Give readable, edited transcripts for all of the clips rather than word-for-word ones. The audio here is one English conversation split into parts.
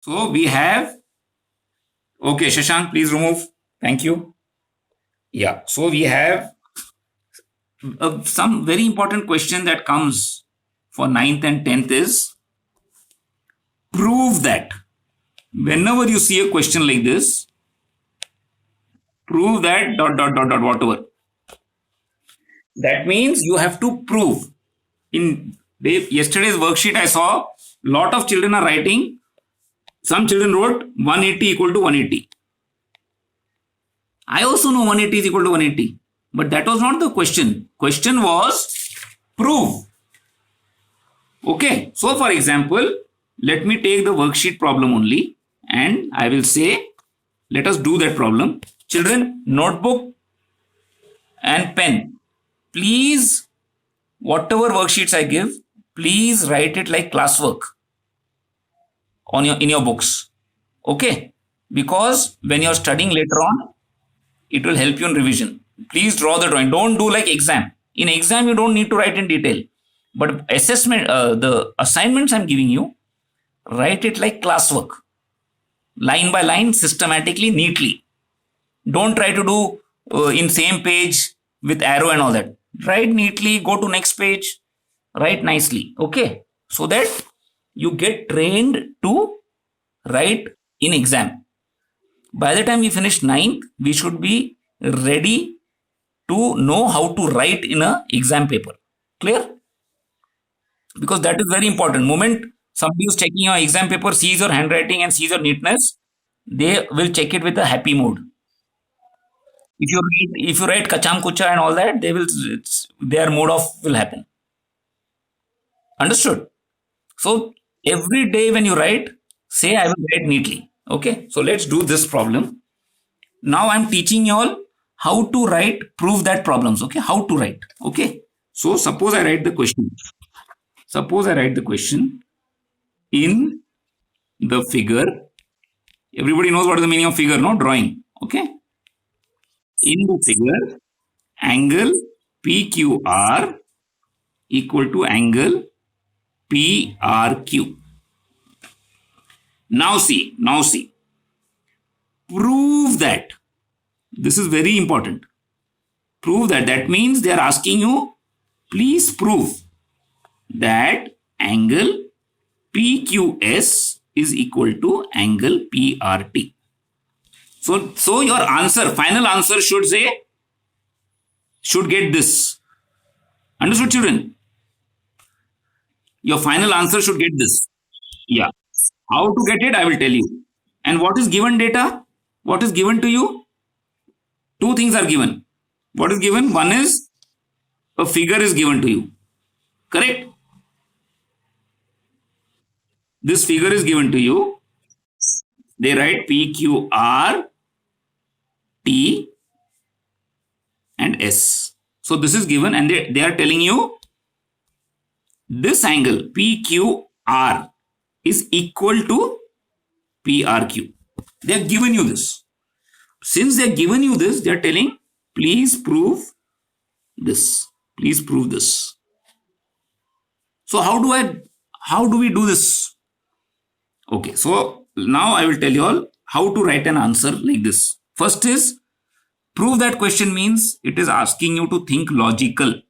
So we have, okay, Shashank, please remove. Thank you. Yeah. So we have some very important question that comes for ninth and 10th is prove that. Whenever you see a question like this, prove that dot dot dot dot whatever. That means you have to prove. In yesterday's worksheet, I saw lot of children are writing. Some children wrote 180 equal to 180. I also know 180 is equal to 180, but that was not the question. Question was prove. Okay. So for example, let me take the worksheet problem only and I will say, let us do that problem. Children, notebook and pen. Please, whatever worksheets I give, please write it like classwork on in your books. Okay. Because when you're studying later on, it will help you in revision. Please draw the drawing. Don't do like exam. In exam, you don't need to write in detail. But assessment, the assignments I'm giving you, write it like classwork. Line by line, systematically, neatly. Don't try to do in same page with arrow and all that. Write neatly, go to next page, write nicely. Okay. So that you get trained to write in exam. By the time we finish ninth, we should be ready to know how to write in a exam paper. Clear? Because that is very important. Moment somebody is checking your exam paper, sees your handwriting and sees your neatness, they will check it with a happy mood. If you write kacham kucha and all that, their mood off will happen. Understood? So every day when you write, say I will write neatly. Okay. So let's do this problem. Now I'm teaching you all how to write, prove that problems. Okay. How to write. Okay. So suppose I write the question. Suppose I write the question in the figure. Everybody knows what is the meaning of figure, no? Drawing. Okay. In the figure, angle PQR equal to angle PRQ. Now see. Prove that. This is very important. Prove that. That means they are asking you, please prove that angle PQS is equal to angle PRT. So your answer, final answer should get this. Understood, children? Your final answer should get this. Yeah. How to get it, I will tell you. And what is given data? What is given to you? Two things are given. What is given? One is a figure is given to you. Correct? This figure is given to you. They write PQR, T, and S. So this is given and they are telling you this angle PQR is equal to PRQ. They have given you this. Since they have given you this, they are telling, please prove this. Please prove this. So how do we do this? Okay, so now I will tell you all how to write an answer like this. First is prove that question means it is asking you to think logical.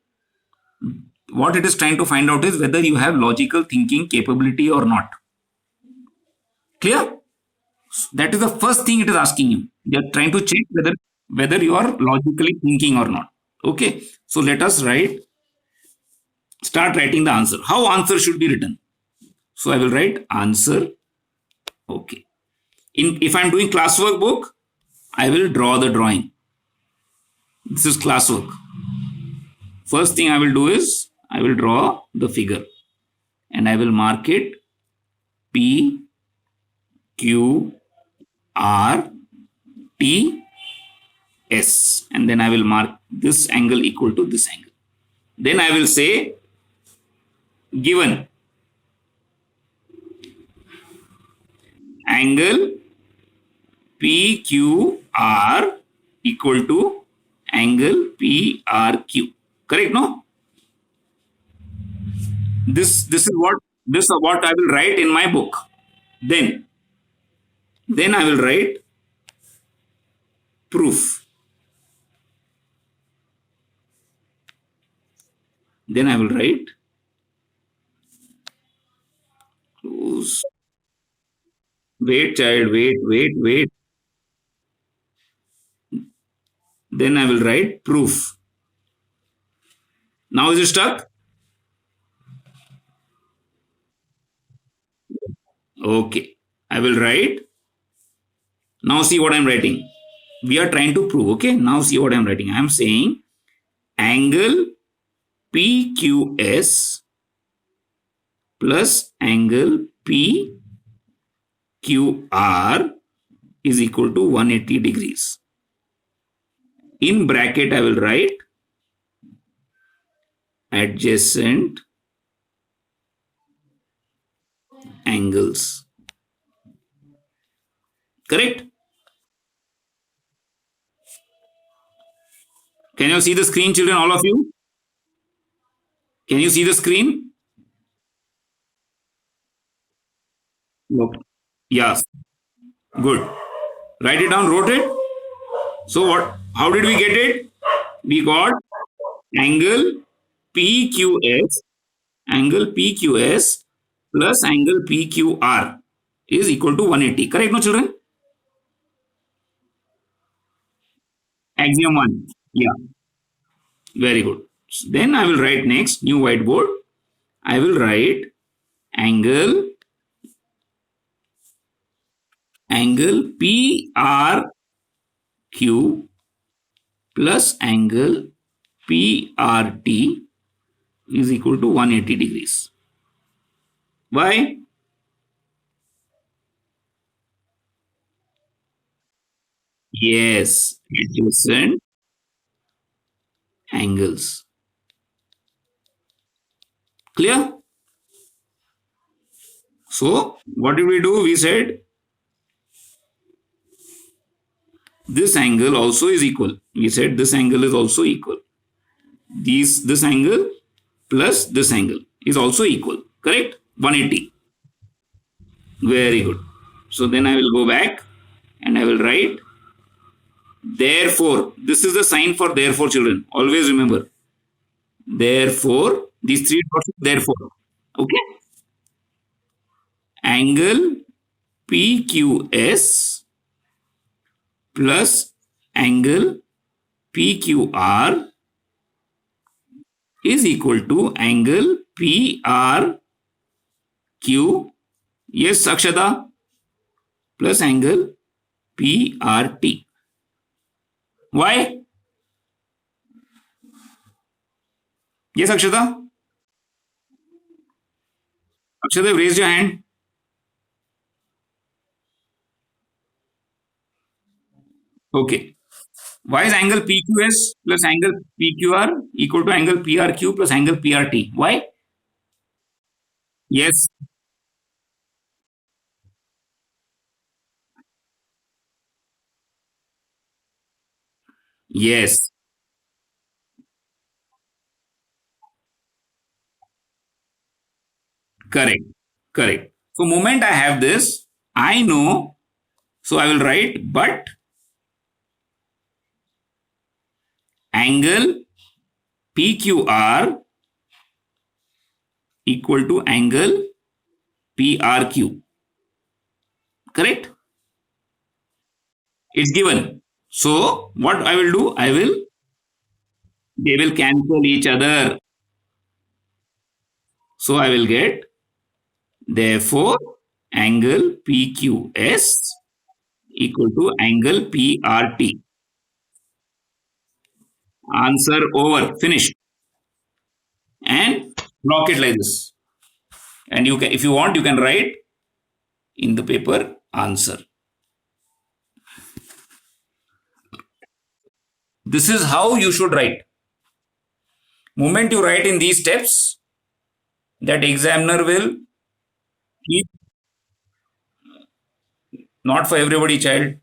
What it is trying to find out is whether you have logical thinking capability or not. Clear? That is the first thing it is asking you. They are trying to check whether you are logically thinking or not. Okay. So let us start writing the answer. How answer should be written? So I will write answer. Okay. If I am doing classwork book, I will draw the drawing. This is classwork. First thing I will do is I will draw the figure and I will mark it P, Q, R, T, S, and then I will mark this angle equal to this angle. Then I will say given angle PQR equal to angle PRQ. Correct, no? This is what I will write in my book. Then Then I will write proof. Then I will write close. Wait, child, wait. Then I will write proof. Now is it stuck? Okay. I will write. Now see what I'm writing. We are trying to prove. Okay. Now see what I'm writing. I'm saying angle PQS plus angle PQR is equal to 180 degrees. In bracket, I will write adjacent angles. Correct? Can you see the screen, children, all of you? Can you see the screen? Okay. Yes. Good. Write it down, wrote it. So what? How did we get it? We got angle PQS, plus angle PQR is equal to 180. Correct, no, children? Axiom 1. Yeah. Very good. Then I will write next, new whiteboard. I will write angle PRQ plus angle PRT is equal to 180 degrees. Why? Yes, adjacent angles. Clear? So, what did we do? We said this angle also is equal. We said this angle is also equal. This angle plus this angle is also equal. Correct? 180. Very good. So then I will go back and I will write therefore. This is the sign for therefore, children. Always remember. Therefore, these three dots, therefore. Okay? Angle PQS plus angle PQR is equal to angle PRQ. Yes, Akshata, plus angle PRT. Why? Yes, Akshata? Akshata, raise your hand. Okay. Why is angle PQS plus angle PQR equal to angle PRQ plus angle PRT? Why? Yes. Yes. Correct. Correct. So, moment I have this, I know. So, I will write but angle PQR equal to angle PRQ. Correct? It's given. So, what I will do? They will cancel each other. So, I will get, therefore, angle PQS equal to angle PRT. Answer over. Finish. And block it like this. And you can, if you want, you can write in the paper answer. This is how you should write. Moment you write in these steps, that examiner will keep, not for everybody, child.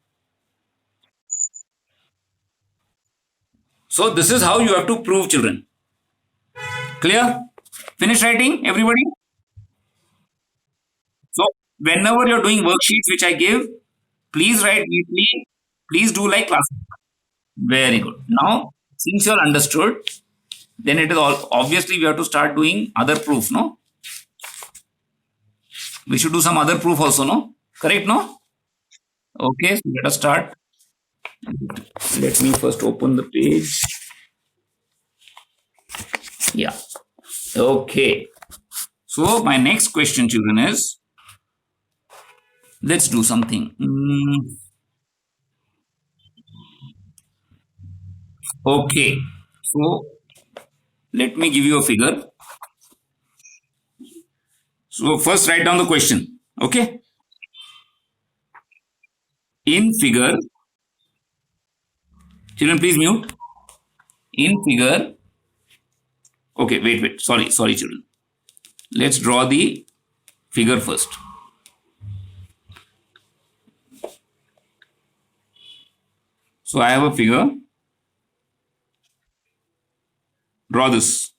So this is how you have to prove, children. Clear? Finish writing, everybody? So whenever you're doing worksheets which I give, Please write neatly. Please do like class. Very good. Now, since you are understood, then it is all obviously we have to start doing other proof. No, we should do some other proof also. No, correct? No. Okay. So let us start. Let me first open the page. Yeah. Okay. So my next question, children, is let's do something. Okay. So let me give you a figure. So first write down the question. Okay. In figure, children, please mute. In figure, okay, wait. Sorry, children. Let's draw the figure first. So I have a figure. Draw this.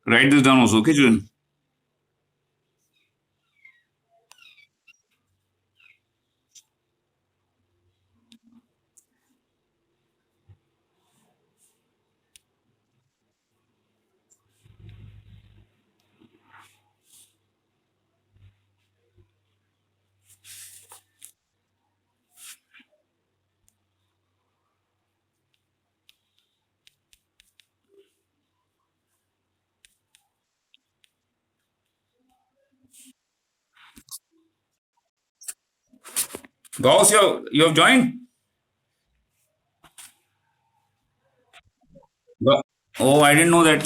Write this down also, okay, children? Gauss, you have joined? Oh, I didn't know that.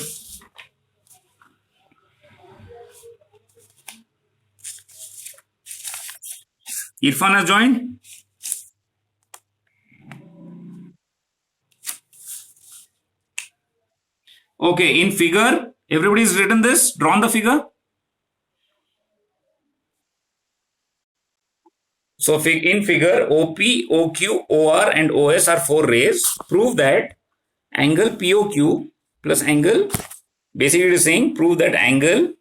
Irfan has joined? Okay, in figure, everybody's written this, drawn the figure. So in figure, OP, OQ, OR, and OS are four rays. Prove that angle POQ plus angle, basically it is saying prove that angle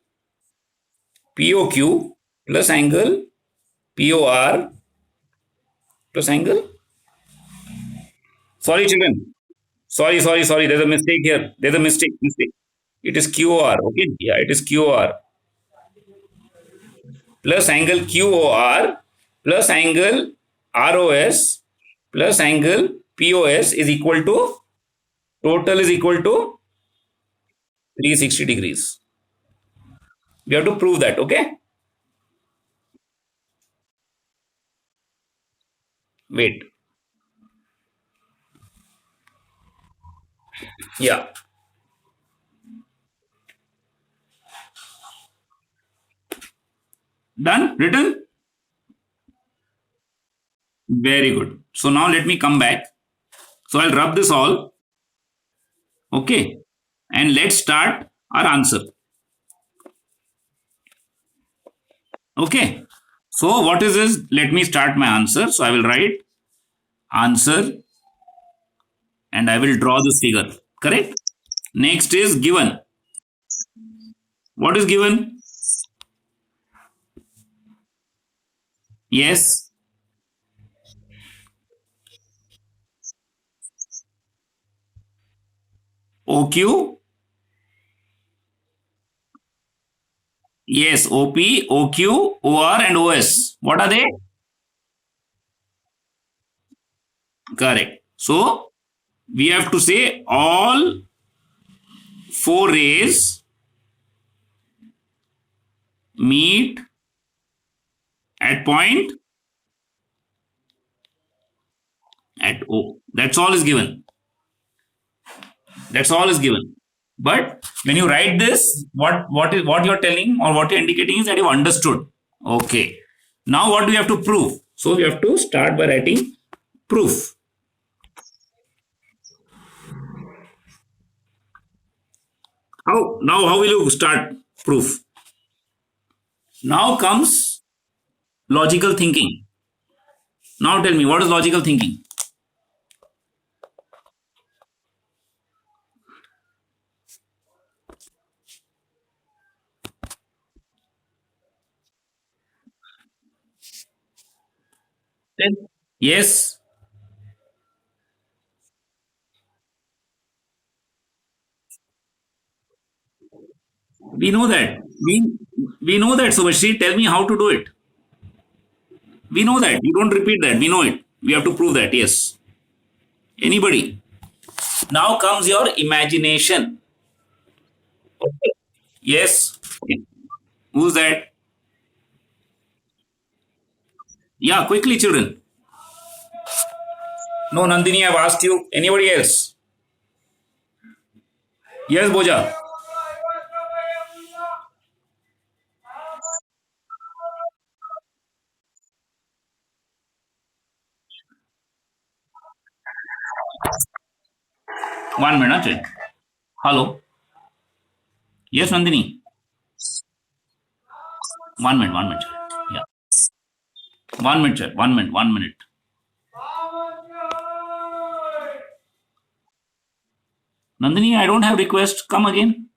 POQ plus angle POR plus angle. Sorry, children. Sorry. There's a mistake here. There's a mistake. It is QOR. Okay. Yeah, it is QOR plus angle QOR plus angle ROS plus angle POS is equal to total is equal to 360 degrees. We have to prove that. Okay. Wait. Yeah. Done? Written? Very good. So now let me come back. So I'll rub this all. Okay. And let's start our answer. Okay. So what is this? Let me start my answer. So I will write answer and I will draw this figure. Correct? Next is given. What is given? Yes. OQ. Yes. OP, OQ, OR, and OS. What are they? Correct. So we have to say all four rays meet at point at O. That's all is given. That's all is given. But when you write this, what you're telling or what you're indicating is that you've understood. Okay. Now what do you have to prove? So you have to start by writing proof. How will you start proof? Now comes logical thinking. Now tell me, what is logical thinking? Yes, we know that. We know that, Subhashri. Tell me how to do it. We know that. You don't repeat that. We know it. We have to prove that. Yes. Anybody? Now comes your imagination. Yes. Who's that? Yeah, quickly, children. No, Nandini, I've asked you. Anybody else? Yes, Boja. 1 minute. Hello. Yes, Nandini. 1 minute. 1 minute. Yeah. 1 minute. 1 minute. 1 minute. Nandini, I don't have request. Come again.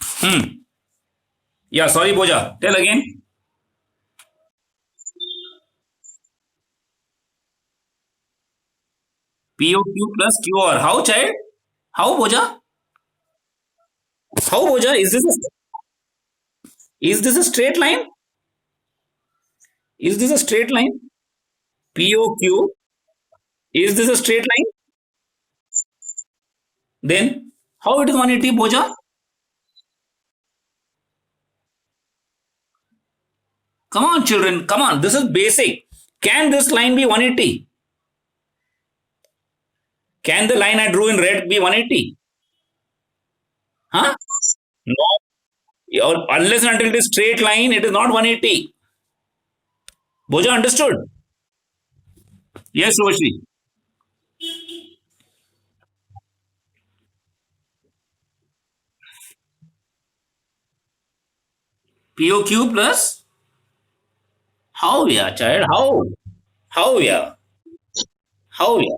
Hmm. Yeah, sorry, Boja. Tell again. POQ plus QR. How, child? How, Boja? How, Boja? Is this a straight line? Is this a straight line? POQ. Is this a straight line? Then how it is 180, Boja? Come on, children. Come on. This is basic. Can this line be 180? Can the line I drew in red be 180? Huh? No. Unless and until it is straight line, it is not 180. Boja understood? Yes, Roshi. POQ plus how, yeah, child? How? How, yeah? How, yeah?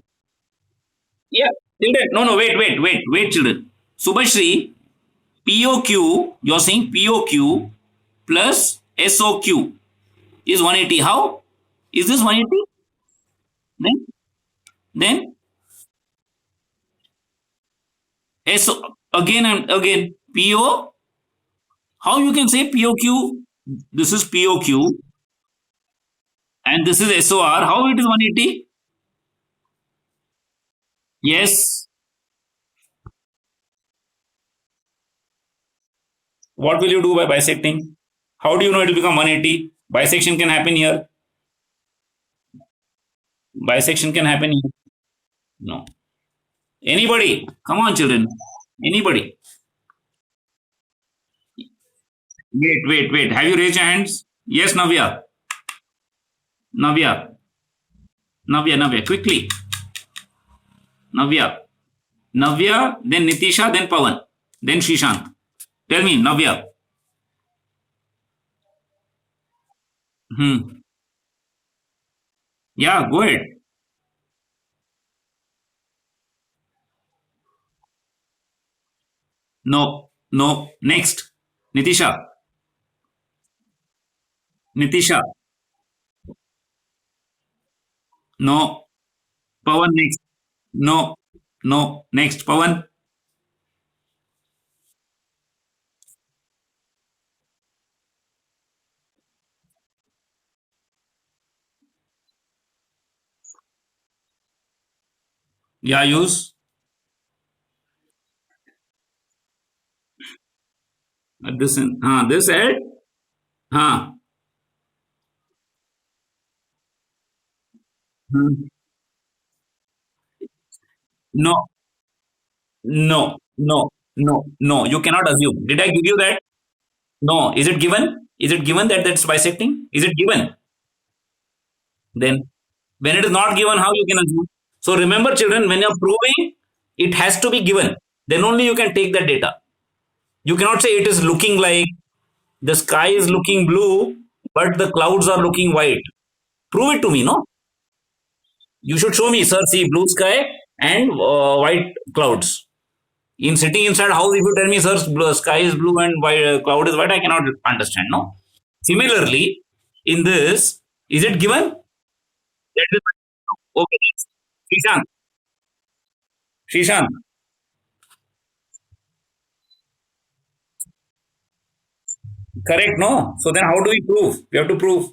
Yeah. Children. No, no, wait, children. Subhashri, POQ, you're saying POQ plus SOQ is 180. How? Is this 180? Then SO again and again. PO. How you can say POQ? This is POQ and this is SOR. How it is 180? Yes. What will you do by bisecting? How do you know it will become 180? Bisection can happen here. Bisection can happen here. No. Anybody? Come on, children. Anybody? Wait. Have you raised your hands? Yes, Navya. Navya. Navya. Quickly. Navya. Navya, then Nitisha, then Pawan, then Shishant. Tell me, Navya. Hmm. Yeah, go ahead. No, no. Next. Nitisha. Nitisha. No. Pawan next. No. No. Next. Pawan. Yeah, use this. This at. Huh. Hmm. No, no, no, no, no. You cannot assume. Did I give you that? No. Is it given? Is it given that that's bisecting? Is it given? Then, when it is not given, how you can assume? So remember, children, when you're proving, it has to be given. Then only you can take that data. You cannot say it is looking like the sky is looking blue, but the clouds are looking white. Prove it to me, no? You should show me, sir, see blue sky and white clouds. In sitting inside house, if you tell me, sir, sky is blue and white, cloud is white, I cannot understand, no? Similarly, in this, is it given? That is, okay. Shishan, Shishan, correct, no? So then how do we prove? We have to prove.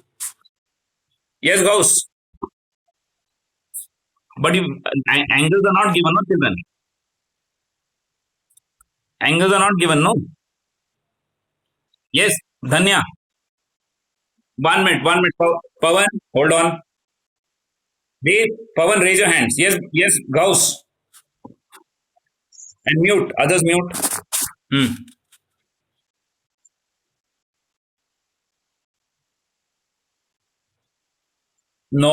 Yes, Gauss. But if angles are not given, no, children. Angles are not given, no? Yes, Dhanya. 1 minute, 1 minute. Pawan, hold on. Dave, Pawan, raise your hands. Yes, yes, Gauss. And mute. Others mute. Hmm.